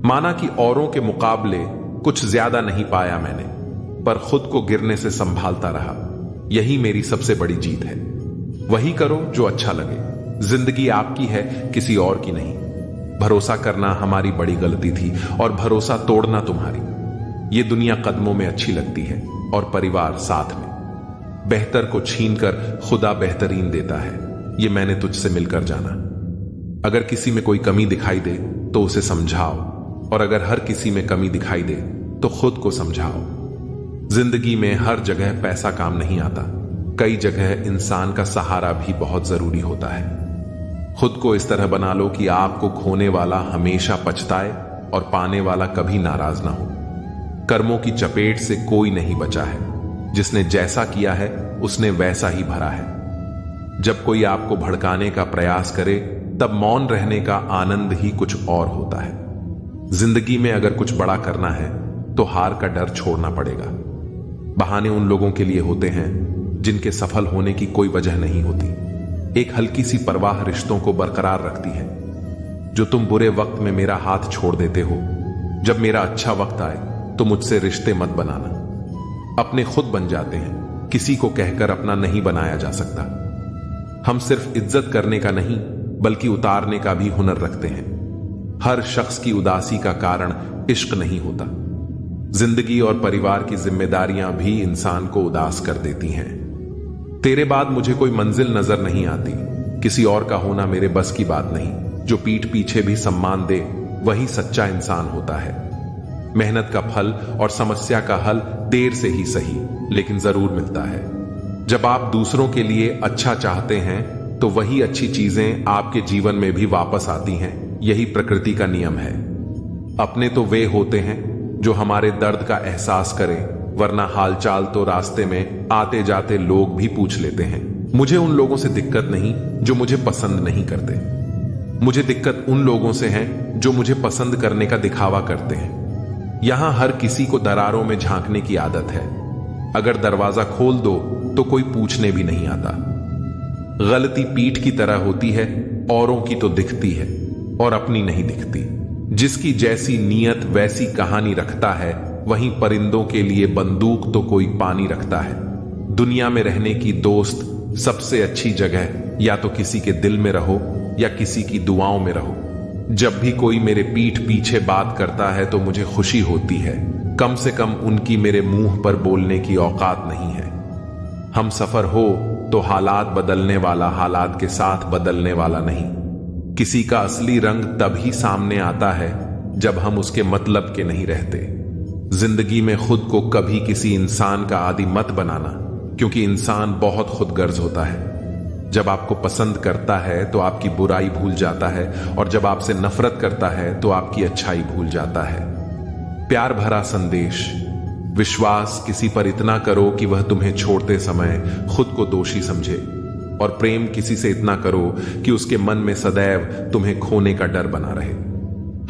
माना कि औरों के मुकाबले कुछ ज्यादा नहीं पाया मैंने, पर खुद को गिरने से संभालता रहा। यही मेरी सबसे बड़ी जीत है। वही करो जो अच्छा लगे। जिंदगी आपकी है, किसी और की नहीं। भरोसा करना हमारी बड़ी गलती थी और भरोसा तोड़ना तुम्हारी। ये दुनिया कदमों में अच्छी लगती है और परिवार साथ में। बेहतर को छीनकर खुदा बेहतरीन देता है, ये मैंने तुझसे मिलकर जाना। अगर किसी में कोई कमी दिखाई दे तो उसे समझाओ, और अगर हर किसी में कमी दिखाई दे तो खुद को समझाओ। जिंदगी में हर जगह पैसा काम नहीं आता। कई जगह इंसान का सहारा भी बहुत जरूरी होता है। खुद को इस तरह बना लो कि आपको खोने वाला हमेशा पछताए और पाने वाला कभी नाराज ना हो। कर्मों की चपेट से कोई नहीं बचा है। जिसने जैसा किया है उसने वैसा ही भरा है। जब कोई आपको भड़काने का प्रयास करे तब मौन रहने का आनंद ही कुछ और होता है। जिंदगी में अगर कुछ बड़ा करना है तो हार का डर छोड़ना पड़ेगा। बहाने उन लोगों के लिए होते हैं जिनके सफल होने की कोई वजह नहीं होती। एक हल्की सी परवाह रिश्तों को बरकरार रखती है। जो तुम बुरे वक्त में मेरा हाथ छोड़ देते हो, जब मेरा अच्छा वक्त आए तो मुझसे रिश्ते मत बनाना। अपने खुद बन जाते हैं, किसी को कहकर अपना नहीं बनाया जा सकता। हम सिर्फ इज्जत करने का नहीं बल्कि उतारने का भी हुनर रखते हैं। हर शख्स की उदासी का कारण इश्क नहीं होता। जिंदगी और परिवार की जिम्मेदारियां भी इंसान को उदास कर देती हैं। तेरे बाद मुझे कोई मंजिल नजर नहीं आती। किसी और का होना मेरे बस की बात नहीं। जो पीठ पीछे भी सम्मान दे वही सच्चा इंसान होता है। मेहनत का फल और समस्या का हल देर से ही सही लेकिन जरूर मिलता है। जब आप दूसरों के लिए अच्छा चाहते हैं तो वही अच्छी चीजें आपके जीवन में भी वापस आती हैं। यही प्रकृति का नियम है। अपने तो वे होते हैं जो हमारे दर्द का एहसास करें, वरना हालचाल तो रास्ते में आते जाते लोग भी पूछ लेते हैं। मुझे उन लोगों से दिक्कत नहीं जो मुझे पसंद नहीं करते। मुझे दिक्कत उन लोगों से है जो मुझे पसंद करने का दिखावा करते हैं। यहां हर किसी को दरारों में झांकने की आदत है। अगर दरवाजा खोल दो तो कोई पूछने भी नहीं आता। गलती पीठ की तरह होती है, औरों की तो दिखती है और अपनी नहीं दिखती। जिसकी जैसी नीयत वैसी कहानी रखता है, वहीं परिंदों के लिए बंदूक तो कोई पानी रखता है। दुनिया में रहने की दोस्त सबसे अच्छी जगह या तो किसी के दिल में रहो या किसी की दुआओं में रहो। जब भी कोई मेरे पीठ पीछे बात करता है तो मुझे खुशी होती है। कम से कम उनकी मेरे मुंह पर बोलने की औकात नहीं है। हम सफर हो तो हालात बदलने वाला हालात के साथ बदलने वाला नहीं। किसी का असली रंग तभी सामने आता है जब हम उसके मतलब के नहीं रहते। जिंदगी में खुद को कभी किसी इंसान का आदी मत बनाना, क्योंकि इंसान बहुत खुदगर्ज होता है। जब आपको पसंद करता है तो आपकी बुराई भूल जाता है, और जब आपसे नफरत करता है तो आपकी अच्छाई भूल जाता है। प्यार भरा संदेश। विश्वास किसी पर इतना करो कि वह तुम्हें छोड़ते समय खुद को दोषी समझे, और प्रेम किसी से इतना करो कि उसके मन में सदैव तुम्हें खोने का डर बना रहे।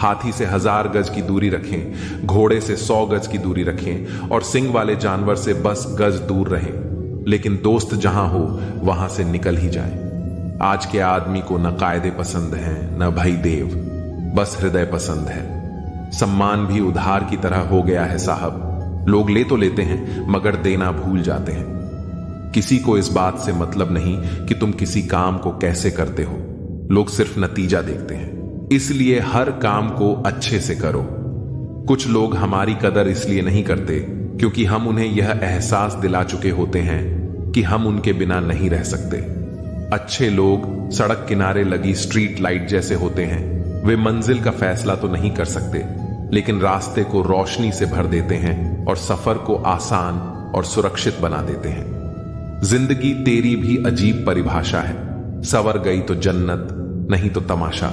हाथी से 1000 गज की दूरी रखें, घोड़े से 100 गज की दूरी रखें, और सिंग वाले जानवर से बस गज दूर रहें, लेकिन दोस्त जहां हो वहां से निकल ही जाए। आज के आदमी को न कायदे पसंद हैं न भाई देव, बस हृदय पसंद है। सम्मान भी उधार की तरह हो गया है साहब। लोग ले तो लेते हैं मगर देना भूल जाते हैं। किसी को इस बात से मतलब नहीं कि तुम किसी काम को कैसे करते हो। लोग सिर्फ नतीजा देखते हैं। इसलिए हर काम को अच्छे से करो। कुछ लोग हमारी कदर इसलिए नहीं करते क्योंकि हम उन्हें यह एहसास दिला चुके होते हैं कि हम उनके बिना नहीं रह सकते। अच्छे लोग सड़क किनारे लगी स्ट्रीट लाइट जैसे होते हैं। वे मंजिल का फैसला तो नहीं कर सकते, लेकिन रास्ते को रोशनी से भर देते हैं और सफर को आसान और सुरक्षित बना देते हैं। जिंदगी तेरी भी अजीब परिभाषा है। सवर गई तो जन्नत, नहीं तो तमाशा।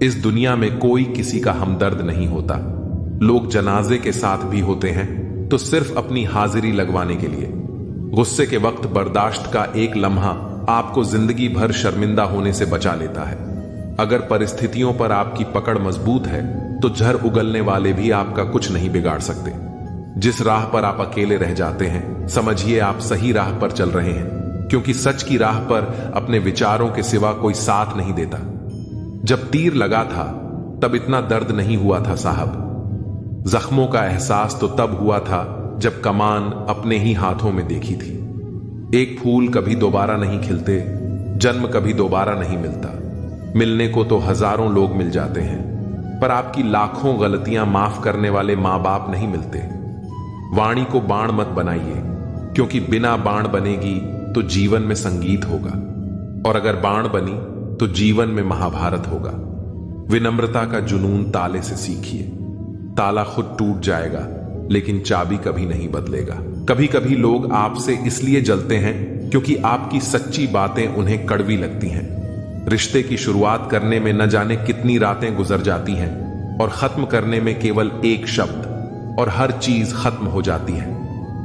इस दुनिया में कोई किसी का हमदर्द नहीं होता। लोग जनाजे के साथ भी होते हैं तो सिर्फ अपनी हाजिरी लगवाने के लिए। गुस्से के वक्त बर्दाश्त का एक लम्हा आपको जिंदगी भर शर्मिंदा होने से बचा लेता है। अगर परिस्थितियों पर आपकी पकड़ मजबूत है तो झर उगलने वाले भी आपका कुछ नहीं बिगाड़ सकते। जिस राह पर आप अकेले रह जाते हैं, समझिए आप सही राह पर चल रहे हैं, क्योंकि सच की राह पर अपने विचारों के सिवा कोई साथ नहीं देता। जब तीर लगा था तब इतना दर्द नहीं हुआ था साहब। जख्मों का एहसास तो तब हुआ था जब कमान अपने ही हाथों में देखी थी। एक फूल कभी दोबारा नहीं खिलते, जन्म कभी दोबारा नहीं मिलता। मिलने को तो हजारों लोग मिल जाते हैं, पर आपकी लाखों गलतियां माफ करने वाले मां बाप नहीं मिलते। वाणी को बाण मत बनाइए, क्योंकि बिना बाण बनेगी तो जीवन में संगीत होगा, और अगर बाण बनी तो जीवन में महाभारत होगा। विनम्रता का जुनून ताले से सीखिए। ताला खुद टूट जाएगा, लेकिन चाबी कभी नहीं बदलेगा। कभी कभी लोग आपसे इसलिए जलते हैं क्योंकि आपकी सच्ची बातें उन्हें कड़वी लगती हैं। रिश्ते की शुरुआत करने में न जाने कितनी रातें गुजर जाती हैं, और खत्म करने में केवल एक शब्द, और हर चीज खत्म हो जाती है।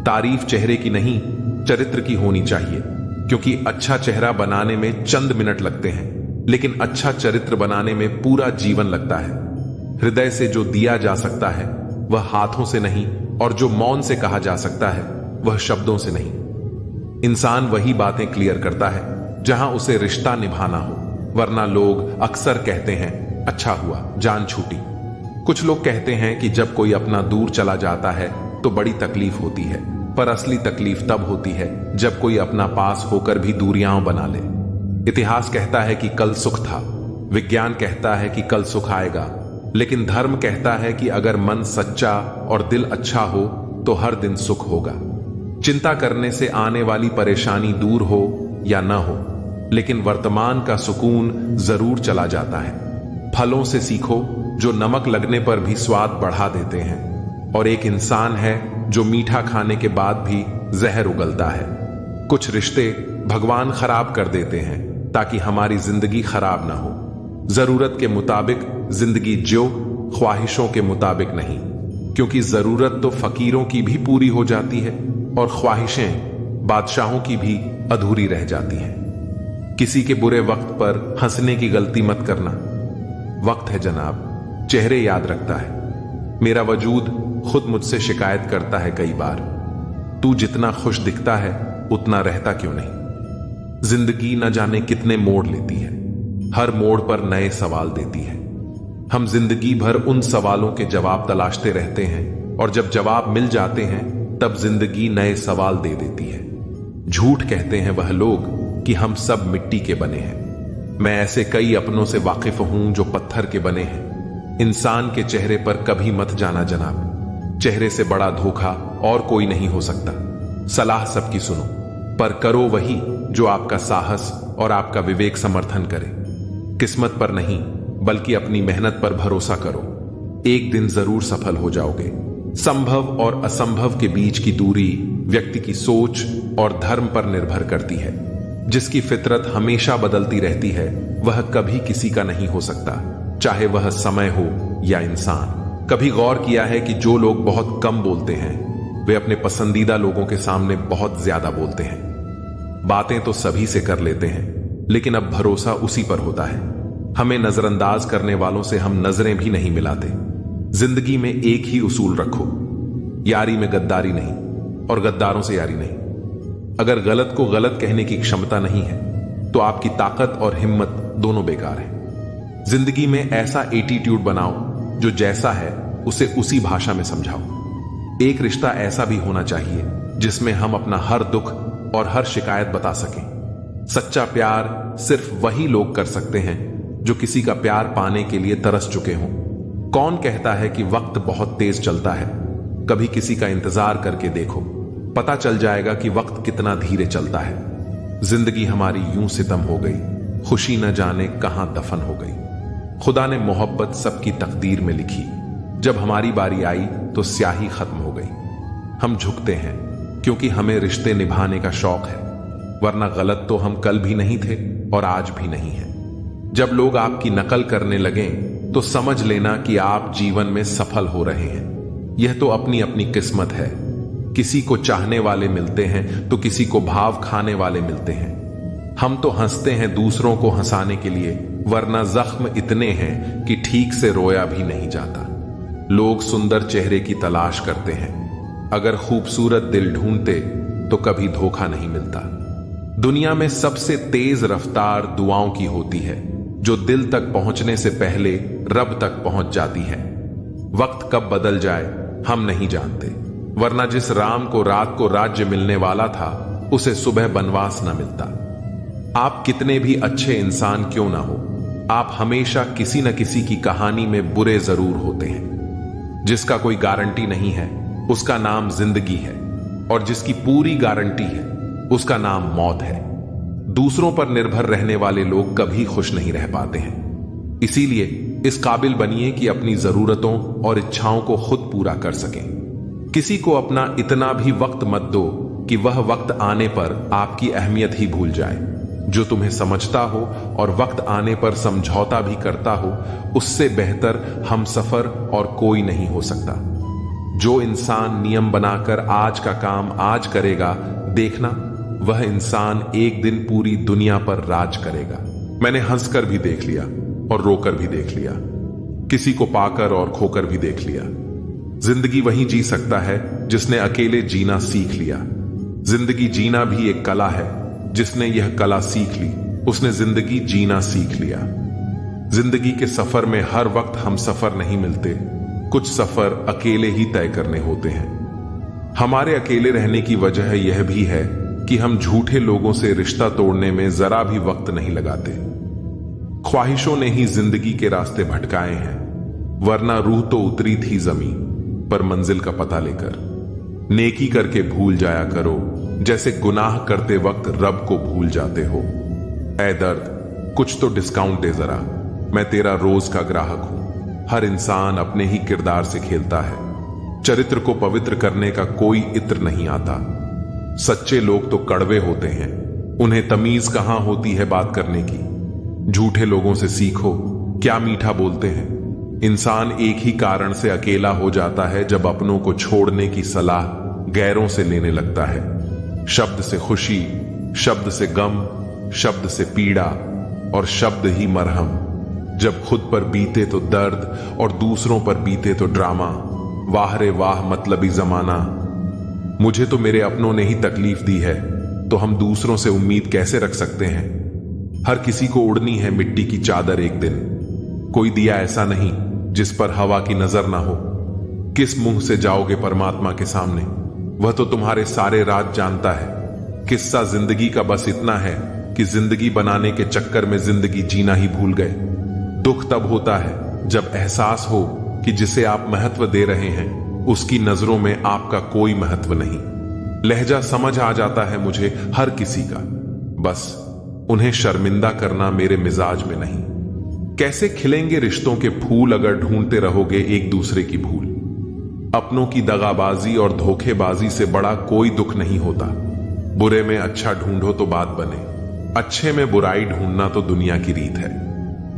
तारीफ चेहरे की नहीं, चरित्र की होनी चाहिए, क्योंकि अच्छा चेहरा बनाने में चंद मिनट लगते हैं, लेकिन अच्छा चरित्र बनाने में पूरा जीवन लगता है। हृदय से जो दिया जा सकता है वह हाथों से नहीं, और जो मौन से कहा जा सकता है वह शब्दों से नहीं। इंसान वही बातें क्लियर करता है जहां उसे रिश्ता निभाना हो, वरना लोग अक्सर कहते हैं अच्छा हुआ जान छूटी। कुछ लोग कहते हैं कि जब कोई अपना दूर चला जाता है तो बड़ी तकलीफ होती है, पर असली तकलीफ तब होती है जब कोई अपना पास होकर भी दूरियां बना ले। इतिहास कहता है कि कल सुख था, विज्ञान कहता है कि कल सुख आएगा, लेकिन धर्म कहता है कि अगर मन सच्चा और दिल अच्छा हो तो हर दिन सुख होगा। चिंता करने से आने वाली परेशानी दूर हो या न हो, लेकिन वर्तमान का सुकून जरूर चला जाता है। फलों से सीखो जो नमक लगने पर भी स्वाद बढ़ा देते हैं, और एक इंसान है जो मीठा खाने के बाद भी जहर उगलता है। कुछ रिश्ते भगवान खराब कर देते हैं ताकि हमारी जिंदगी खराब ना हो। जरूरत के मुताबिक जिंदगी ज्यो, ख्वाहिशों के मुताबिक नहीं, क्योंकि जरूरत तो फकीरों की भी पूरी हो जाती है और ख्वाहिशें बादशाहों की भी अधूरी रह जाती हैं। किसी के बुरे वक्त पर हंसने की गलती मत करना। वक्त है जनाब, चेहरे याद रखता है। मेरा वजूद खुद मुझसे शिकायत करता है कई बार, तू जितना खुश दिखता है उतना रहता क्यों नहीं। जिंदगी न जाने कितने मोड़ लेती है, हर मोड़ पर नए सवाल देती है। हम जिंदगी भर उन सवालों के जवाब तलाशते रहते हैं, और जब जवाब मिल जाते हैं तब जिंदगी नए सवाल दे देती है। झूठ कहते हैं वह लोग कि हम सब मिट्टी के बने हैं। मैं ऐसे कई अपनों से वाकिफ हूं जो पत्थर के बने हैं। इंसान के चेहरे पर कभी मत जाना जनाब, चेहरे से बड़ा धोखा और कोई नहीं हो सकता। सलाह सबकी सुनो, पर करो वही जो आपका साहस और आपका विवेक समर्थन करे। किस्मत पर नहीं बल्कि अपनी मेहनत पर भरोसा करो, एक दिन जरूर सफल हो जाओगे। संभव और असंभव के बीच की दूरी व्यक्ति की सोच और धर्म पर निर्भर करती है। जिसकी फितरत हमेशा बदलती रहती है वह कभी किसी का नहीं हो सकता, चाहे वह समय हो या इंसान। कभी गौर किया है कि जो लोग बहुत कम बोलते हैं वे अपने पसंदीदा लोगों के सामने बहुत ज्यादा बोलते हैं। बातें तो सभी से कर लेते हैं, लेकिन अब भरोसा उसी पर होता है। हमें नजरअंदाज करने वालों से हम नजरें भी नहीं मिलाते। जिंदगी में एक ही उसूल रखो, यारी में गद्दारी नहीं और गद्दारों से यारी नहीं। अगर गलत को गलत कहने की क्षमता नहीं है तो आपकी ताकत और हिम्मत दोनों बेकार है। जिंदगी में ऐसा एटीट्यूड बनाओ जो जैसा है उसे उसी भाषा में समझाओ। एक रिश्ता ऐसा भी होना चाहिए जिसमें हम अपना हर दुख और हर शिकायत बता सकें। सच्चा प्यार सिर्फ वही लोग कर सकते हैं जो किसी का प्यार पाने के लिए तरस चुके हों। कौन कहता है कि वक्त बहुत तेज चलता है? कभी किसी का इंतजार करके देखो, पता चल जाएगा कि वक्त कितना धीरे चलता है। जिंदगी हमारी यूं सितम हो गई, खुशी न जाने कहां दफन हो गई। खुदा ने मोहब्बत सबकी तकदीर में लिखी, जब हमारी बारी आई तो स्याही खत्म हो गई। हम झुकते हैं क्योंकि हमें रिश्ते निभाने का शौक है, वरना गलत तो हम कल भी नहीं थे और आज भी नहीं है। जब लोग आपकी नकल करने लगें तो समझ लेना कि आप जीवन में सफल हो रहे हैं। यह तो अपनी अपनी किस्मत है। किसी को चाहने वाले मिलते हैं तो किसी को भाव खाने वाले मिलते हैं। हम तो हंसते हैं दूसरों को हंसाने के लिए, वरना जख्म इतने हैं कि ठीक से रोया भी नहीं जाता। लोग सुंदर चेहरे की तलाश करते हैं, अगर खूबसूरत दिल ढूंढते तो कभी धोखा नहीं मिलता। दुनिया में सबसे तेज रफ्तार दुआओं की होती है, जो दिल तक पहुंचने से पहले रब तक पहुंच जाती है। वक्त कब बदल जाए हम नहीं जानते, वरना जिस राम को रात को राज्य मिलने वाला था उसे सुबह बनवास न मिलता। आप कितने भी अच्छे इंसान क्यों ना हो, आप हमेशा किसी न किसी की कहानी में बुरे जरूर होते हैं। जिसका कोई गारंटी नहीं है उसका नाम जिंदगी है, और जिसकी पूरी गारंटी है उसका नाम मौत है। दूसरों पर निर्भर रहने वाले लोग कभी खुश नहीं रह पाते हैं। इसीलिए इस काबिल बनिए कि अपनी जरूरतों और इच्छाओं को खुद पूरा कर सकें। किसी को अपना इतना भी वक्त मत दो कि वह वक्त आने पर आपकी अहमियत ही भूल जाए। जो तुम्हें समझता हो और वक्त आने पर समझौता भी करता हो, उससे बेहतर हम सफर और कोई नहीं हो सकता। जो इंसान नियम बनाकर आज का काम आज करेगा, देखना वह इंसान एक दिन पूरी दुनिया पर राज करेगा। मैंने हंसकर भी देख लिया और रोकर भी देख लिया, किसी को पाकर और खोकर भी देख लिया। जिंदगी वही जी सकता है जिसने अकेले जीना सीख लिया। जिंदगी जीना भी एक कला है, जिसने यह कला सीख ली उसने जिंदगी जीना सीख लिया। जिंदगी के सफर में हर वक्त हम सफर नहीं मिलते, कुछ सफर अकेले ही तय करने होते हैं। हमारे अकेले रहने की वजह यह भी है कि हम झूठे लोगों से रिश्ता तोड़ने में जरा भी वक्त नहीं लगाते। ख्वाहिशों ने ही जिंदगी के रास्ते भटकाए हैं, वरना रूह तो उतरी थी जमीन पर मंजिल का पता लेकर। नेकी करके भूल जाया करो जैसे गुनाह करते वक्त रब को भूल जाते हो। ऐ दर्द कुछ तो डिस्काउंट दे जरा, मैं तेरा रोज का ग्राहक हूं। हर इंसान अपने ही किरदार से खेलता है, चरित्र को पवित्र करने का कोई इत्र नहीं आता। सच्चे लोग तो कड़वे होते हैं, उन्हें तमीज कहां होती है बात करने की। झूठे लोगों से सीखो क्या मीठा बोलते हैं। इंसान एक ही कारण से अकेला हो जाता है जब अपनों को छोड़ने की सलाह गैरों से लेने लगता है। शब्द से खुशी, शब्द से गम, शब्द से पीड़ा और शब्द ही मरहम। जब खुद पर बीते तो दर्द और दूसरों पर बीते तो ड्रामा। वाह रे वाह मतलबी जमाना। मुझे तो मेरे अपनों ने ही तकलीफ दी है, तो हम दूसरों से उम्मीद कैसे रख सकते हैं। हर किसी को उड़नी है मिट्टी की चादर एक दिन। कोई दिया ऐसा नहीं जिस पर हवा की नजर ना हो। किस मुंह से जाओगे परमात्मा के सामने, वह तो तुम्हारे सारे राज जानता है। किस्सा जिंदगी का बस इतना है कि जिंदगी बनाने के चक्कर में जिंदगी जीना ही भूल गए। दुख तब होता है जब एहसास हो कि जिसे आप महत्व दे रहे हैं उसकी नजरों में आपका कोई महत्व नहीं। लहजा समझ आ जाता है मुझे हर किसी का, बस उन्हें शर्मिंदा करना मेरे मिजाज में नहीं। कैसे खिलेंगे रिश्तों के फूल अगर ढूंढते रहोगे एक दूसरे की भूल। अपनों की दगाबाजी और धोखेबाजी से बड़ा कोई दुख नहीं होता। बुरे में अच्छा ढूंढो तो बात बने, अच्छे में बुराई ढूंढना तो दुनिया की रीत है।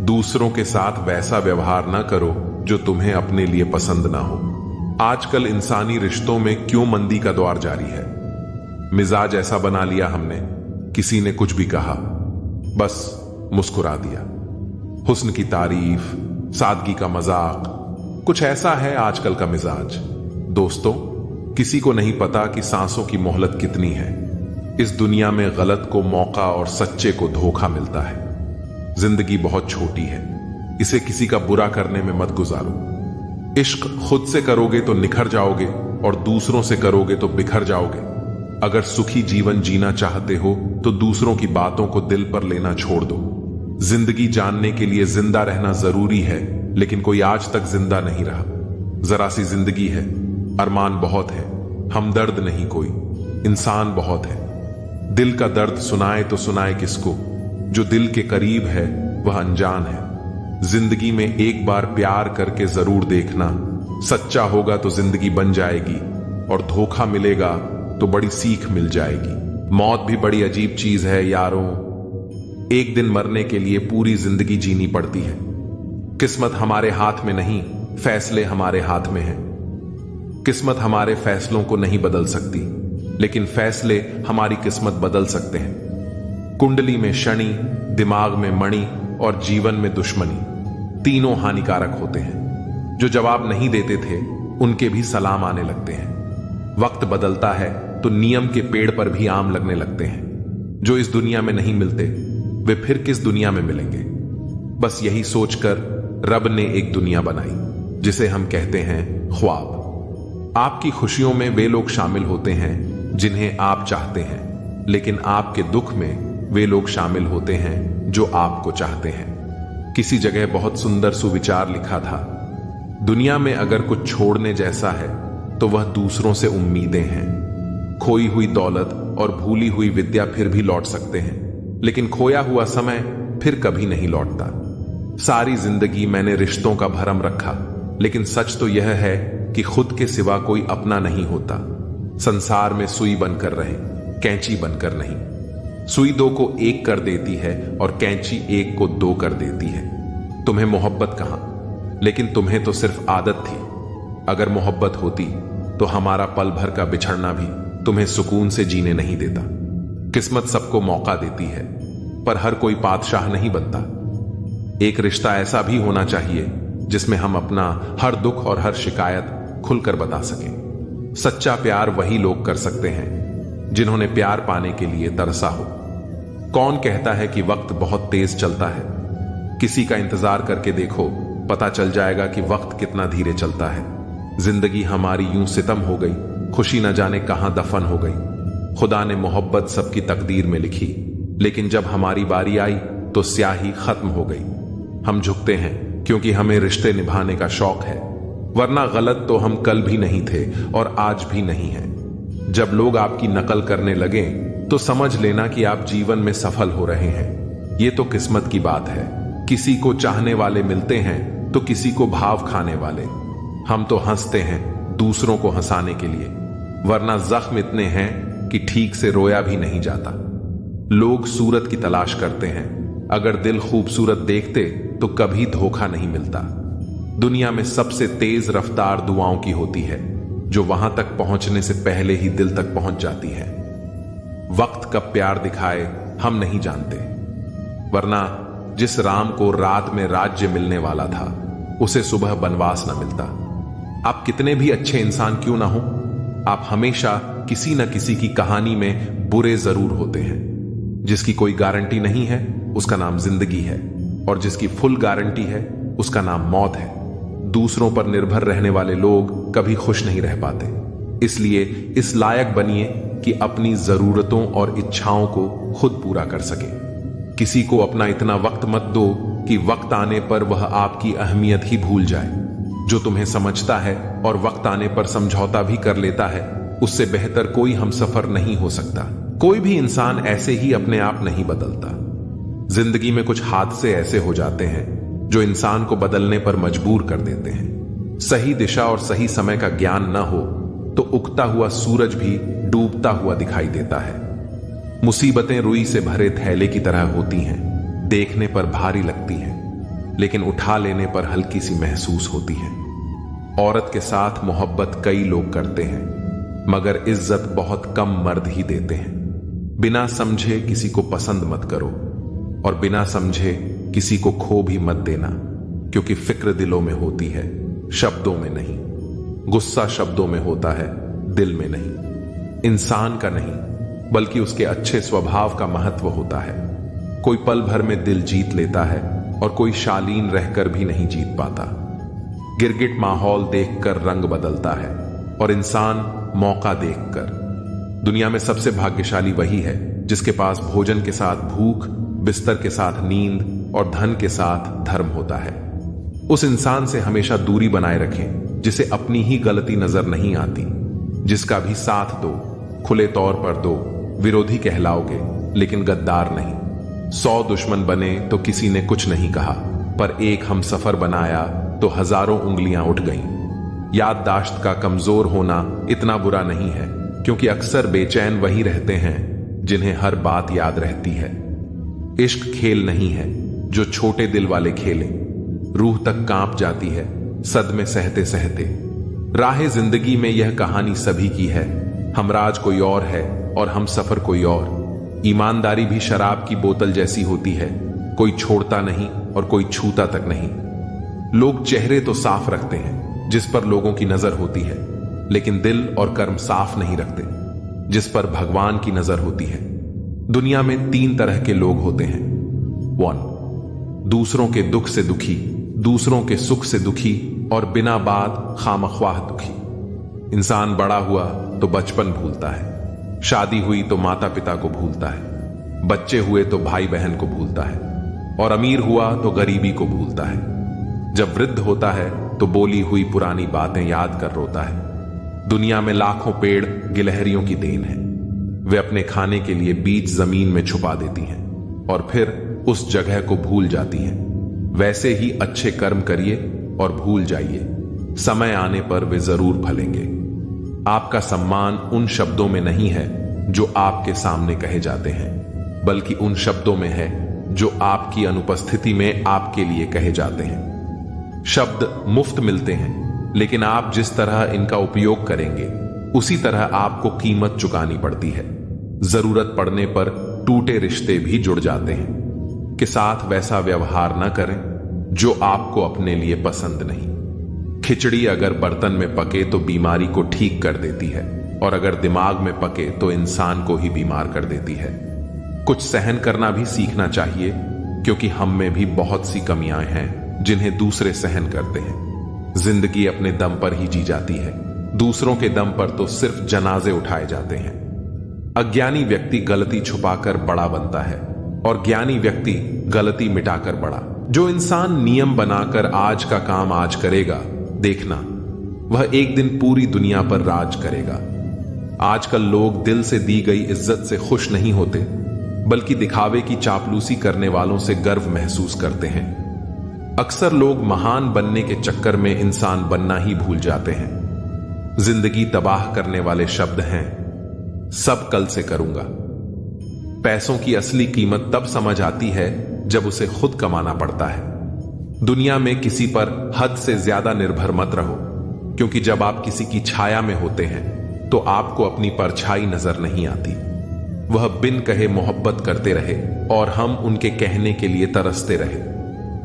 दूसरों के साथ वैसा व्यवहार ना करो जो तुम्हें अपने लिए पसंद ना हो। आजकल इंसानी रिश्तों में क्यों मंदी का दौर जारी है। मिजाज ऐसा बना लिया हमने, किसी ने कुछ भी कहा बस मुस्कुरा दिया। हुस्न की तारीफ, सादगी का मजाक, कुछ ऐसा है आजकल का मिजाज। दोस्तों, किसी को नहीं पता कि सांसों की मोहलत कितनी है। इस दुनिया में गलत को मौका और सच्चे को धोखा मिलता है। जिंदगी बहुत छोटी है, इसे किसी का बुरा करने में मत गुजारो। इश्क खुद से करोगे तो निखर जाओगे और दूसरों से करोगे तो बिखर जाओगे। अगर सुखी जीवन जीना चाहते हो तो दूसरों की बातों को दिल पर लेना छोड़ दो। जिंदगी जानने के लिए जिंदा रहना जरूरी है, लेकिन कोई आज तक जिंदा नहीं रहा। जरा सी जिंदगी है, अरमान बहुत है, हमदर्द नहीं कोई, इंसान बहुत है। दिल का दर्द सुनाए तो सुनाए किसको, जो दिल के करीब है वह अनजान है। जिंदगी में एक बार प्यार करके जरूर देखना, सच्चा होगा तो जिंदगी बन जाएगी और धोखा मिलेगा तो बड़ी सीख मिल जाएगी। मौत भी बड़ी अजीब चीज है यारों, एक दिन मरने के लिए पूरी जिंदगी जीनी पड़ती है। किस्मत हमारे हाथ में नहीं, फैसले हमारे हाथ में हैं। किस्मत हमारे फैसलों को नहीं बदल सकती, लेकिन फैसले हमारी किस्मत बदल सकते हैं। कुंडली में शनि, दिमाग में मणि और जीवन में दुश्मनी, तीनों हानिकारक होते हैं। जो जवाब नहीं देते थे उनके भी सलाम आने लगते हैं। वक्त बदलता है तो नियम के पेड़ पर भी आम लगने लगते हैं। जो इस दुनिया में नहीं मिलते वे फिर किस दुनिया में मिलेंगे। बस यही सोचकर रब ने एक दुनिया बनाई जिसे हम कहते हैं ख्वाब। आपकी खुशियों में वे लोग शामिल होते हैं जिन्हें आप चाहते हैं, लेकिन आपके दुख में वे लोग शामिल होते हैं जो आपको चाहते हैं। किसी जगह बहुत सुंदर सुविचार लिखा था, दुनिया में अगर कुछ छोड़ने जैसा है तो वह दूसरों से उम्मीदें हैं। खोई हुई दौलत और भूली हुई विद्या फिर भी लौट सकते हैं, लेकिन खोया हुआ समय फिर कभी नहीं लौटता। सारी जिंदगी मैंने रिश्तों का भरम रखा, लेकिन सच तो यह है कि खुद के सिवा कोई अपना नहीं होता। संसार में सुई बनकर रहे, कैंची बनकर नहीं। सुई दो को एक कर देती है और कैंची एक को दो कर देती है। तुम्हें मोहब्बत कहां, लेकिन तुम्हें तो सिर्फ आदत थी। अगर मोहब्बत होती तो हमारा पल भर का बिछड़ना भी तुम्हें सुकून से जीने नहीं देता। किस्मत सबको मौका देती है, पर हर कोई बादशाह नहीं बनता। एक रिश्ता ऐसा भी होना चाहिए जिसमें हम अपना हर दुख और हर शिकायत खुलकर बता सकें। सच्चा प्यार वही लोग कर सकते हैं जिन्होंने प्यार पाने के लिए तरसा हो। कौन कहता है कि वक्त बहुत तेज चलता है? किसी का इंतजार करके देखो, पता चल जाएगा कि वक्त कितना धीरे चलता है। जिंदगी हमारी यूं सितम हो गई, खुशी न जाने कहां दफन हो गई। खुदा ने मोहब्बत सबकी तकदीर में लिखी, लेकिन जब हमारी बारी आई तो स्याही खत्म हो गई। हम झुकते हैं क्योंकि हमें रिश्ते निभाने का शौक है, वरना गलत तो हम कल भी नहीं थे और आज भी नहीं हैं। जब लोग आपकी नकल करने लगे तो समझ लेना कि आप जीवन में सफल हो रहे हैं। ये तो किस्मत की बात है। किसी को चाहने वाले मिलते हैं तो किसी को भाव खाने वाले। हम तो हंसते हैं दूसरों को हंसाने के लिए, वरना जख्म इतने हैं कि ठीक से रोया भी नहीं जाता। लोग सूरत की तलाश करते हैं, अगर दिल खूबसूरत देखते तो कभी धोखा नहीं मिलता। दुनिया में सबसे तेज रफ्तार दुआओं की होती है, जो वहां तक पहुंचने से पहले ही दिल तक पहुंच जाती है। वक्त कब प्यार दिखाए हम नहीं जानते, वरना जिस राम को रात में राज्य मिलने वाला था उसे सुबह बनवास न मिलता। आप कितने भी अच्छे इंसान क्यों ना हो, आप हमेशा किसी न किसी की कहानी में बुरे जरूर होते हैं। जिसकी कोई गारंटी नहीं है उसका नाम जिंदगी है, और जिसकी फुल गारंटी है उसका नाम मौत है। दूसरों पर निर्भर रहने वाले लोग कभी खुश नहीं रह पाते। इसलिए इस लायक बनिए कि अपनी जरूरतों और इच्छाओं को खुद पूरा कर सके। किसी को अपना इतना वक्त मत दो कि वक्त आने पर वह आपकी अहमियत ही भूल जाए। जो तुम्हें समझता है और वक्त आने पर समझौता भी कर लेता है, उससे बेहतर कोई हमसफर नहीं हो सकता। कोई भी इंसान ऐसे ही अपने आप नहीं बदलता। जिंदगी में कुछ हादसे ऐसे हो जाते हैं जो इंसान को बदलने पर मजबूर कर देते हैं। सही दिशा और सही समय का ज्ञान न हो तो उगता हुआ सूरज भी डूबता हुआ दिखाई देता है। मुसीबतें रुई से भरे थैले की तरह होती हैं, देखने पर भारी लगती हैं, लेकिन उठा लेने पर हल्की सी महसूस होती है। औरत के साथ मोहब्बत कई लोग करते हैं, मगर इज्जत बहुत कम मर्द ही देते हैं। बिना समझे किसी को पसंद मत करो, और बिना समझे किसी को खो भी मत देना, क्योंकि फिक्र दिलों में होती है, शब्दों में नहीं। गुस्सा शब्दों में होता है, दिल में नहीं। इंसान का नहीं, बल्कि उसके अच्छे स्वभाव का महत्व होता है। कोई पल भर में दिल जीत लेता है और कोई शालीन रहकर भी नहीं जीत पाता। गिरगिट माहौल देखकर रंग बदलता है और इंसान मौका देखकर। दुनिया में सबसे भाग्यशाली वही है जिसके पास भोजन के साथ भूख, बिस्तर के साथ नींद और धन के साथ धर्म होता है। उस इंसान से हमेशा दूरी बनाए रखें जिसे अपनी ही गलती नजर नहीं आती। जिसका भी साथ दो, खुले तौर पर दो, विरोधी कहलाओगे लेकिन गद्दार नहीं। 100 दुश्मन बने तो किसी ने कुछ नहीं कहा, पर एक हम सफर बनाया तो हजारों उंगलियां उठ गईं। याददाश्त का कमजोर होना इतना बुरा नहीं है, क्योंकि अक्सर बेचैन वही रहते हैं जिन्हें हर बात याद रहती है। इश्क खेल नहीं है जो छोटे दिल वाले खेले। रूह तक कांप जाती है सदमे सहते सहते। राह जिंदगी में यह कहानी सभी की है। हमराज कोई और है और हम सफर कोई और। ईमानदारी भी शराब की बोतल जैसी होती है, कोई छोड़ता नहीं और कोई छूता तक नहीं। लोग चेहरे तो साफ रखते हैं जिस पर लोगों की नजर होती है, लेकिन दिल और कर्म साफ नहीं रखते जिस पर भगवान की नजर होती है। दुनिया में 3 तरह के लोग होते हैं। 1. दूसरों के दुख से दुखी, दूसरों के सुख से दुखी और बिना बात खामख्वाह दुखी। इंसान बड़ा हुआ तो बचपन भूलता है, शादी हुई तो माता पिता को भूलता है, बच्चे हुए तो भाई बहन को भूलता है, और अमीर हुआ तो गरीबी को भूलता है। जब वृद्ध होता है तो बोली हुई पुरानी बातें याद कर रोता है। दुनिया में लाखों पेड़ गिलहरियों की देन है। वे अपने खाने के लिए बीज जमीन में छुपा देती हैं और फिर उस जगह को भूल जाती हैं। वैसे ही अच्छे कर्म करिए और भूल जाइए, समय आने पर वे जरूर फलेंगे। आपका सम्मान उन शब्दों में नहीं है जो आपके सामने कहे जाते हैं, बल्कि उन शब्दों में है जो आपकी अनुपस्थिति में आपके लिए कहे जाते हैं। शब्द मुफ्त मिलते हैं, लेकिन आप जिस तरह इनका उपयोग करेंगे उसी तरह आपको कीमत चुकानी पड़ती है। जरूरत पड़ने पर टूटे रिश्ते भी जुड़ जाते हैं कि साथ वैसा व्यवहार न करें जो आपको अपने लिए पसंद नहीं। खिचड़ी अगर बर्तन में पके तो बीमारी को ठीक कर देती है, और अगर दिमाग में पके तो इंसान को ही बीमार कर देती है। कुछ सहन करना भी सीखना चाहिए, क्योंकि हम में भी बहुत सी कमियां हैं जिन्हें दूसरे सहन करते हैं। जिंदगी अपने दम पर ही जी जाती है, दूसरों के दम पर तो सिर्फ जनाजे उठाए जाते हैं। अज्ञानी व्यक्ति गलती छुपाकर बड़ा बनता है और ज्ञानी व्यक्ति गलती मिटाकर बड़ा। जो इंसान नियम बनाकर आज का काम आज करेगा, देखना वह एक दिन पूरी दुनिया पर राज करेगा। आजकल लोग दिल से दी गई इज्जत से खुश नहीं होते, बल्कि दिखावे की चापलूसी करने वालों से गर्व महसूस करते हैं। अक्सर लोग महान बनने के चक्कर में इंसान बनना ही भूल जाते हैं। जिंदगी तबाह करने वाले शब्द हैं, सब कल से करूंगा। पैसों की असली कीमत तब समझ आती है जब उसे खुद कमाना पड़ता है। दुनिया में किसी पर हद से ज्यादा निर्भर मत रहो, क्योंकि जब आप किसी की छाया में होते हैं तो आपको अपनी परछाई नजर नहीं आती। वह बिन कहे मोहब्बत करते रहे और हम उनके कहने के लिए तरसते रहे।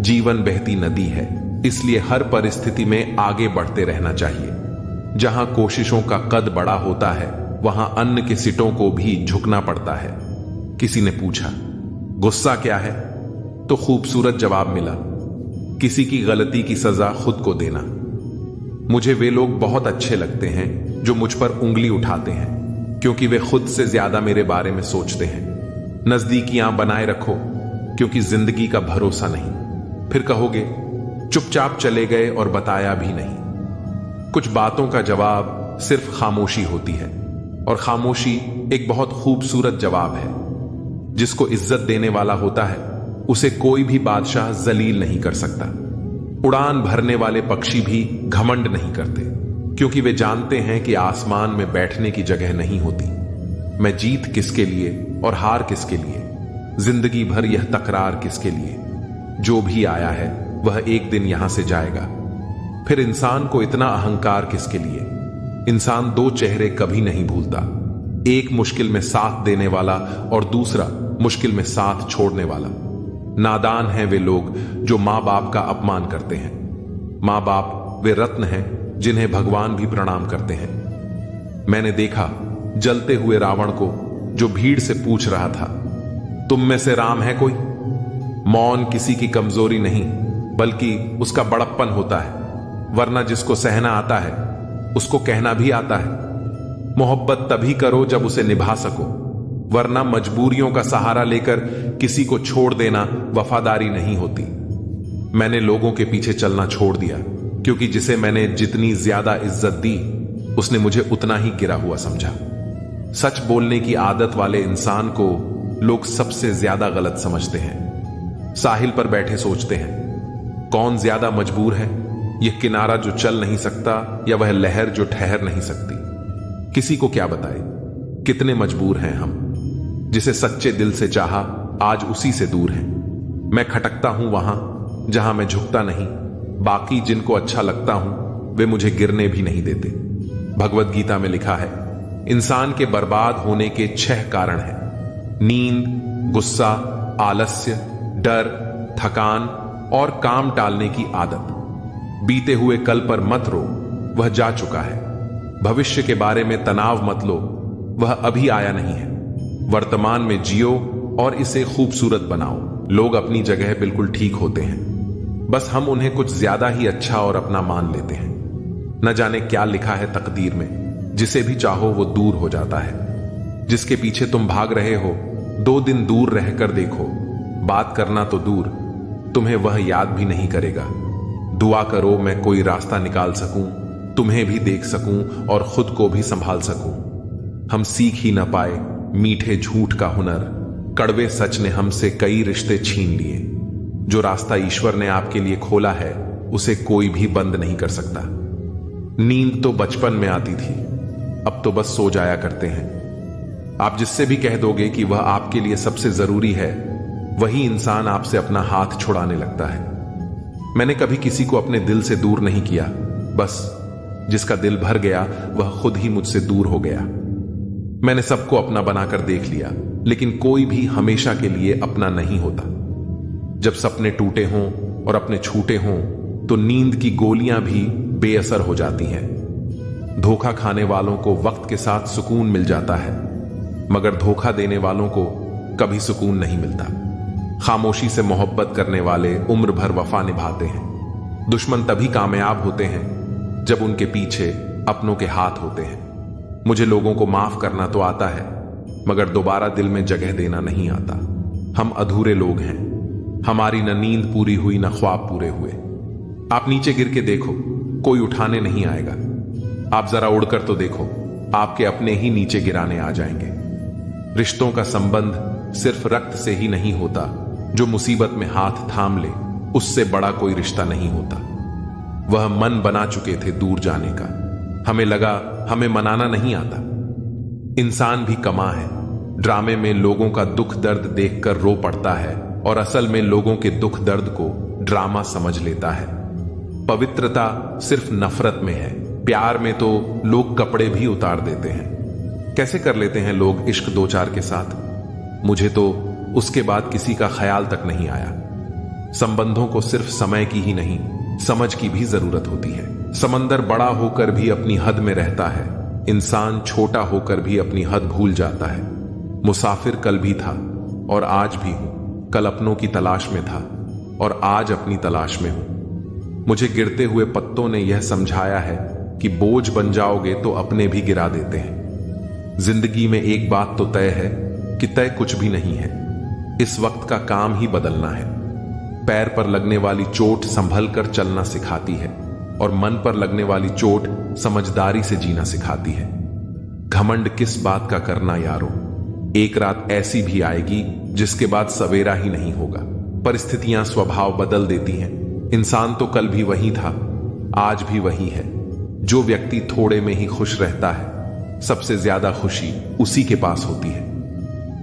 जीवन बहती नदी है, इसलिए हर परिस्थिति में आगे बढ़ते रहना चाहिए। जहां कोशिशों का कद बड़ा होता है, वहां अन्न के सिटों को भी झुकना पड़ता है। किसी ने पूछा, गुस्सा क्या है? तो खूबसूरत जवाब मिला, किसी की गलती की सजा खुद को देना। मुझे वे लोग बहुत अच्छे लगते हैं जो मुझ पर उंगली उठाते हैं, क्योंकि वे खुद से ज्यादा मेरे बारे में सोचते हैं। नजदीकियां बनाए रखो, क्योंकि जिंदगी का भरोसा नहीं। फिर कहोगे चुपचाप चले गए और बताया भी नहीं। कुछ बातों का जवाब सिर्फ खामोशी होती है, और खामोशी एक बहुत खूबसूरत जवाब है। जिसको इज्जत देने वाला होता है उसे कोई भी बादशाह जलील नहीं कर सकता। उड़ान भरने वाले पक्षी भी घमंड नहीं करते, क्योंकि वे जानते हैं कि आसमान में बैठने की जगह नहीं होती। मैं जीत किसके लिए और हार किसके लिए, जिंदगी भर यह तकरार किसके लिए। जो भी आया है वह एक दिन यहां से जाएगा। फिर इंसान को इतना अहंकार किसके लिए। इंसान दो चेहरे कभी नहीं भूलता, एक मुश्किल में साथ देने वाला और दूसरा मुश्किल में साथ छोड़ने वाला। नादान हैं वे लोग जो मां बाप का अपमान करते हैं। मां बाप वे रत्न हैं जिन्हें भगवान भी प्रणाम करते हैं। मैंने देखा जलते हुए रावण को, जो भीड़ से पूछ रहा था, तुम में से राम है कोई? मौन किसी की कमजोरी नहीं, बल्कि उसका बड़प्पन होता है। वरना जिसको सहना आता है उसको कहना भी आता है। मोहब्बत तभी करो जब उसे निभा सको, वरना मजबूरियों का सहारा लेकर किसी को छोड़ देना वफादारी नहीं होती। मैंने लोगों के पीछे चलना छोड़ दिया, क्योंकि जिसे मैंने जितनी ज्यादा इज्जत दी उसने मुझे उतना ही गिरा हुआ समझा। सच बोलने की आदत वाले इंसान को लोग सबसे ज्यादा गलत समझते हैं। साहिल पर बैठे सोचते हैं, कौन ज्यादा मजबूर है, यह किनारा जो चल नहीं सकता या वह लहर जो ठहर नहीं सकती। किसी को क्या बताए कितने मजबूर हैं हम। जिसे सच्चे दिल से चाहा आज उसी से दूर है। मैं खटकता हूं वहां जहां मैं झुकता नहीं, बाकी जिनको अच्छा लगता हूं वे मुझे गिरने भी नहीं देते। भगवत गीता में लिखा है, इंसान के बर्बाद होने के 6 कारण हैं: नींद, गुस्सा, आलस्य, डर, थकान और काम टालने की आदत। बीते हुए कल पर मत रो, वह जा चुका है। भविष्य के बारे में तनाव मत लो, वह अभी आया नहीं है। वर्तमान में जियो और इसे खूबसूरत बनाओ। लोग अपनी जगह बिल्कुल ठीक होते हैं, बस हम उन्हें कुछ ज्यादा ही अच्छा और अपना मान लेते हैं। न जाने क्या लिखा है तकदीर में, जिसे भी चाहो वो दूर हो जाता है। जिसके पीछे तुम भाग रहे हो 2 दिन दूर रहकर देखो, बात करना तो दूर, तुम्हें वह याद भी नहीं करेगा। दुआ करो मैं कोई रास्ता निकाल सकूं, तुम्हें भी देख सकूं और खुद को भी संभाल सकूं। हम सीख ही न पाए मीठे झूठ का हुनर, कड़वे सच ने हमसे कई रिश्ते छीन लिए। जो रास्ता ईश्वर ने आपके लिए खोला है उसे कोई भी बंद नहीं कर सकता। नींद तो बचपन में आती थी, अब तो बस सो जाया करते हैं। आप जिससे भी कह दोगे कि वह आपके लिए सबसे जरूरी है, वही इंसान आपसे अपना हाथ छुड़ाने लगता है। मैंने कभी किसी को अपने दिल से दूर नहीं किया, बस जिसका दिल भर गया वह खुद ही मुझसे दूर हो गया। मैंने सबको अपना बनाकर देख लिया, लेकिन कोई भी हमेशा के लिए अपना नहीं होता। जब सपने टूटे हों और अपने छूटे हों तो नींद की गोलियां भी बेअसर हो जाती हैं। धोखा खाने वालों को वक्त के साथ सुकून मिल जाता है, मगर धोखा देने वालों को कभी सुकून नहीं मिलता। खामोशी से मोहब्बत करने वाले उम्र भर वफा निभाते हैं। दुश्मन तभी कामयाब होते हैं जब उनके पीछे अपनों के हाथ होते हैं। मुझे लोगों को माफ करना तो आता है, मगर दोबारा दिल में जगह देना नहीं आता। हम अधूरे लोग हैं, हमारी न नींद पूरी हुई न ख्वाब पूरे हुए। आप नीचे गिर के देखो, कोई उठाने नहीं आएगा। आप जरा उड़कर तो देखो, आपके अपने ही नीचे गिराने आ जाएंगे। रिश्तों का संबंध सिर्फ रक्त से ही नहीं होता, जो मुसीबत में हाथ थाम ले उससे बड़ा कोई रिश्ता नहीं होता। वह मन बना चुके थे दूर जाने का, हमें लगा हमें मनाना नहीं आता। इंसान भी कमा है, ड्रामे में लोगों का दुख दर्द देखकर रो पड़ता है और असल में लोगों के दुख दर्द को ड्रामा समझ लेता है। पवित्रता सिर्फ नफरत में है, प्यार में तो लोग कपड़े भी उतार देते हैं। कैसे कर लेते हैं लोग इश्क 2-4 के साथ, मुझे तो उसके बाद किसी का ख्याल तक नहीं आया। संबंधों को सिर्फ समय की ही नहीं, समझ की भी जरूरत होती है। समंदर बड़ा होकर भी अपनी हद में रहता है, इंसान छोटा होकर भी अपनी हद भूल जाता है। मुसाफिर कल भी था और आज भी हूं, कल अपनों की तलाश में था और आज अपनी तलाश में हूं। मुझे गिरते हुए पत्तों ने यह समझाया है कि बोझ बन जाओगे तो अपने भी गिरा देते हैं। जिंदगी में एक बात तो तय है कि तय कुछ भी नहीं है, इस वक्त का काम ही बदलना है। पैर पर लगने वाली चोट संभल कर चलना सिखाती है और मन पर लगने वाली चोट समझदारी से जीना सिखाती है। घमंड किस बात का करना यारो, एक रात ऐसी भी आएगी जिसके बाद सवेरा ही नहीं होगा। परिस्थितियां स्वभाव बदल देती हैं, इंसान तो कल भी वही था, आज भी वही है। जो व्यक्ति थोड़े में ही खुश रहता है, सबसे ज्यादा खुशी उसी के पास होती है।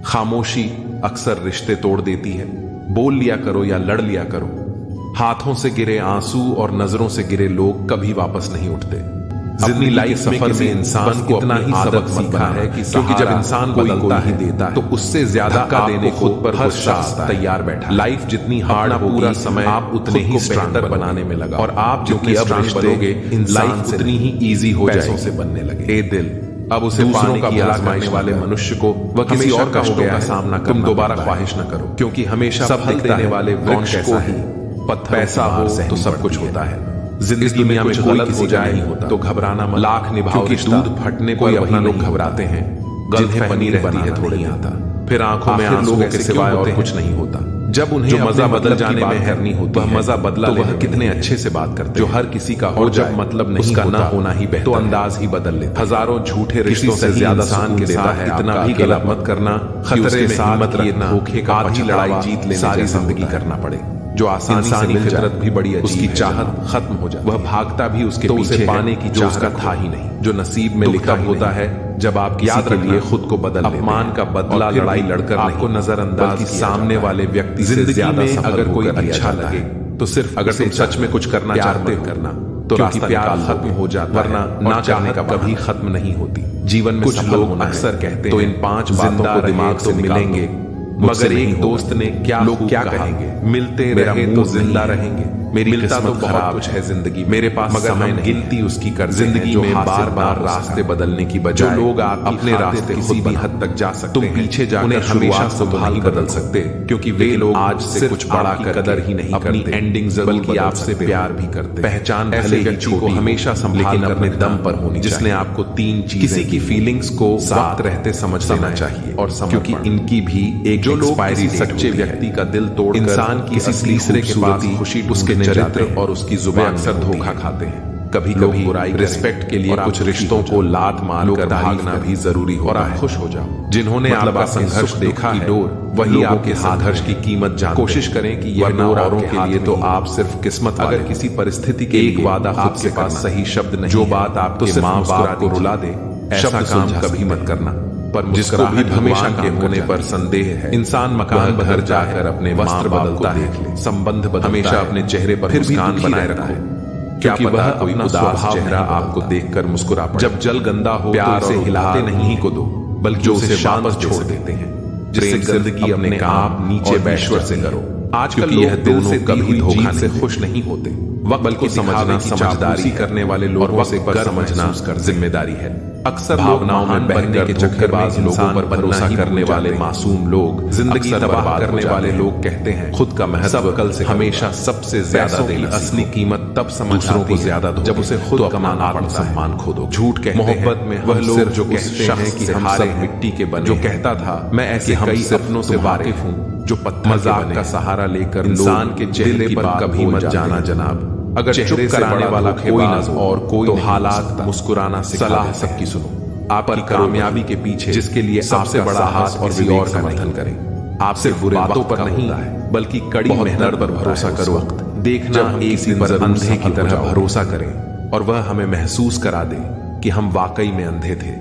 खामोशी अक्सर रिश्ते तोड़ देती है, बोल लिया करो या लड़ लिया करो। हाथों से गिरे आंसू और नजरों से गिरे लोग कभी वापस नहीं उठते। अपनी लाइफ सफर में इंसान को इतना ही सबक सीखा है कि क्योंकि जब इंसान बदलता है देता है तो उससे ज्यादा देने खुद पर हर शख्स तैयार बैठा। लाइफ जितनी हार्ड पूरा समय आप उतने ही बेहतर बनाने में लगा, और आप जो कि अब बनोगे लाइफ उतनी ही इजी हो जाए से बनने लगे। ए दिल, अब उसे पाने की आजमाइश वाले मनुष्य को वह किसी और कष्टों का सामना कर, तुम दोबारा ख्वाहिश न करो, क्योंकि हमेशा फल देने वाले वृक्ष को ही पैसा हो तो सब कुछ होता है। जिंदगी में कुछ गलत हो जाए तो घबराना मत, लाख निभाओ, क्योंकि दूध फटने को अपना लोग घबराते हैं, जिन्हें बनी रहती है थोड़ी नहीं आता, फिर आंखों में आंसू के सिवाय और कुछ नहीं होता। जब उन्हें जो मजा बदल जाने में हैर नहीं होती, वह मजा बदला तो वह कितने अच्छे से बात करते, जो हर किसी का हो जब मतलब नहीं उसका ना होना ही बेहतर, तो अंदाज ही बदल लेते। हजारों झूठे रिश्तों से ज्यादा इंसान के साथ इतना भी गलत मत करना, खतरे में हिम्मत रखना, धोखे का आधी लड़ाई जीत लेने सारी जिंदगी करना पड़े। जो आसानी से फितरत भी बड़ी अजीब, उसकी चाहत खत्म हो जाए, वह भागता भी उसके पीछे है, पाने की जो उसका था ही नहीं, जो नसीब में लिखा होता है। जब आप याद रखिए खुद को बदल, अपमान का बदला लड़ाई लड़कर आपको नजरअंदाज सामने वाले व्यक्ति से ज्यादा। अगर कोई अच्छा लगे तो सिर्फ अगर तुम सच में कुछ करना चाहते हो करना, तो रास्ता प्यार खत्म हो जाता, वरना ना चाहने का कभी खत्म नहीं होती। जीवन में कुछ लोग अक्सर कहते हैं तो इन 5 बातों को दिमाग से मिलेंगे, मगर एक दोस्त ने क्या लोग क्या कहेंगे, मिलते रहे तो जिंदा रहेंगे। मेरी मिलता किस्मत तो खराब कुछ है जिंदगी, मेरे पास मगर समय हम नहीं गिनती है। उसकी करते जिंदगी हैं जो में हासिल बार बार ना हो रास्ते सका। बदलने की जो बजाय लोग आपकी अपने खातिर रास्ते खुद किसी भी बना। हद तक जा सकते तुम हैं, पीछे जाकर उन्हें हमेशा शुरुआत को तो संभाल नहीं कर बदल रखो, सकते, क्योंकि वे वे लोग लोग आज आज से से कुछ कुछ बड़ा बड़ा की करके कदर ही नहीं अपनी करते, एंडिंग जरूर बल्कि बदल आपसे सकते प्यार हो। भी करते। पहचान ऐसे भले ही व्यक्ति को छोटी हमेशा हो, संभाल लेकिन कर अपने रखना, दम पर होनी जिसने चाहिए। आपको 3 चीजें किसी की दी, फीलिंग्स को वक्त रहते समझ लेना चाहिए, और क्योंकि इनकी भी एक जो लोग एक्सपायरी किसी डेट सच्चे होती है। व्यक्ति का दिल तोड़कर इंसान की किसी असली तीसरे के पास खूबसूरती खुशी उसके ढूंढने जाते चरित्र हैं और उसकी वे जुबान अक्सर में होती धोखा है। खाते हैं। कभी लोग कभी बुराई रिस्पेक्ट के लिए और आप कुछ दुखी रिश्तों हो को जाओ। लात मार लोग कर भागना भागना भी जरूरी और होता आप है। खुश हो जाओ। जिन्होंने मतलब आपका आपके संघर्ष सुख देखा की है, डोर वही लोगों आपके के संघर्ष हाथ की में। कीमत जानते कोशिश हैं। करें कि यह वरना डोर औरों आपके के हाथ लिए में तो ही आप सिर्फ किस्मत वाले अगर हैं। किसी परिस्थिति के एक लिए वादा खुद आपके से पास करना, सही शब्द नहीं जो है, बात आपके तो सिर्फ माँ बाप बाप को को रुला दे, ऐसा शब्द काम सुलझा कभी सकते मत हैं। करना। पर जिसको भी मुस्कुराहट हमेशा भगवान के काम होने कर पर जाती है। संदेह है, इंसान मकान वह घर बदलता है, जाकर अपने वस्त्र माँ बाप बदलता को है, देख ले। संबंध बदलता हमेशा है, अपने चेहरे पर फिर भी मुस्कान दुखी बनाए रहता रखो। है। क्या क्योंकि पता वह कोई अपना उदास स्वभाव चेहरा नहीं आपको बदलता। देखकर मुस्कुरा पड़े। जब जल गंदा हो प्यार तो उसे और हिलाते उधार नहीं को दो, बल्कि जो उसे उसे वापस वापस छोड़ छोड़ देते हैं, जिससे जिससे गंदगी अपने आप नीचे बैठ ईश्वर से जाती है। करो। आजकल क्योंकि लोग यह दिल दोनों से कभी धोखा से नहीं खुश नहीं होते, वक्त बल्कि को समझना समझदारी करने वाले और लोगों वक्त से पर गर्व समझना महसूस करते हैं। जिम्मेदारी है। अक्सर भावनाओं लोग में बहकर के चक्कर में धोखेबाज लोगों पर भरोसा करने वाले मासूम लोग, जिंदगी अक्सर तबाह बर्बाद करने हो जाते वाले हैं। लोग कहते हैं खुद का महत्व सब कल से हमेशा करूंगा। सबसे ज्यादा पैसों की देना असली सीखो। कीमत तब समझ दूसरों को आती है ज्यादा दोगे जब उसे खुद तो अपना कमाना पड़ता है। आत्मसम्मान खो दो। झूठ कहते हैं, मोहब्बत में वह हम लोग सिर्फ जो उस कहते हैं शख्स कि से हम हारे सब हैं, मिट्टी के बने जो हैं। कहता था मैं ऐसे कि हम कई सिर्फ सपनों से तुम्हारे वाकिफ हूँ जो पत्थर के मजाक बने का हैं। सहारा लेकर इंसान लोग के दिल चेहरे की पर बात कभी भूल मत जाते जाना हैं। जनाब। अगर चेहरे चुप से कराने बड़ा वाला धोखेबाज कोई ना हो और कोई तो नहीं हालात सकता। मुस्कुराना सिखा सलाह देते हैं। सबकी सुनो। आपकी पर कामयाबी के पीछे जिसके लिए सबसे आपका बड़ा साहस हाथ और किसी विवेक और का समर्थन नहीं। करे। आप सिर्फ बुरे बातों वक्त पर का नहीं होता है, बल्कि कड़ी बहुत मेहनत दर्द पर पर भरोसा भरोसा करो। वक्त देखना जब हम एक किसी दिन पर जरूर अंधे की सफल हो तरह जाओगे। भरोसा करें और वह हमें महसूस करा दे कि हम वाकई में अंधे थे।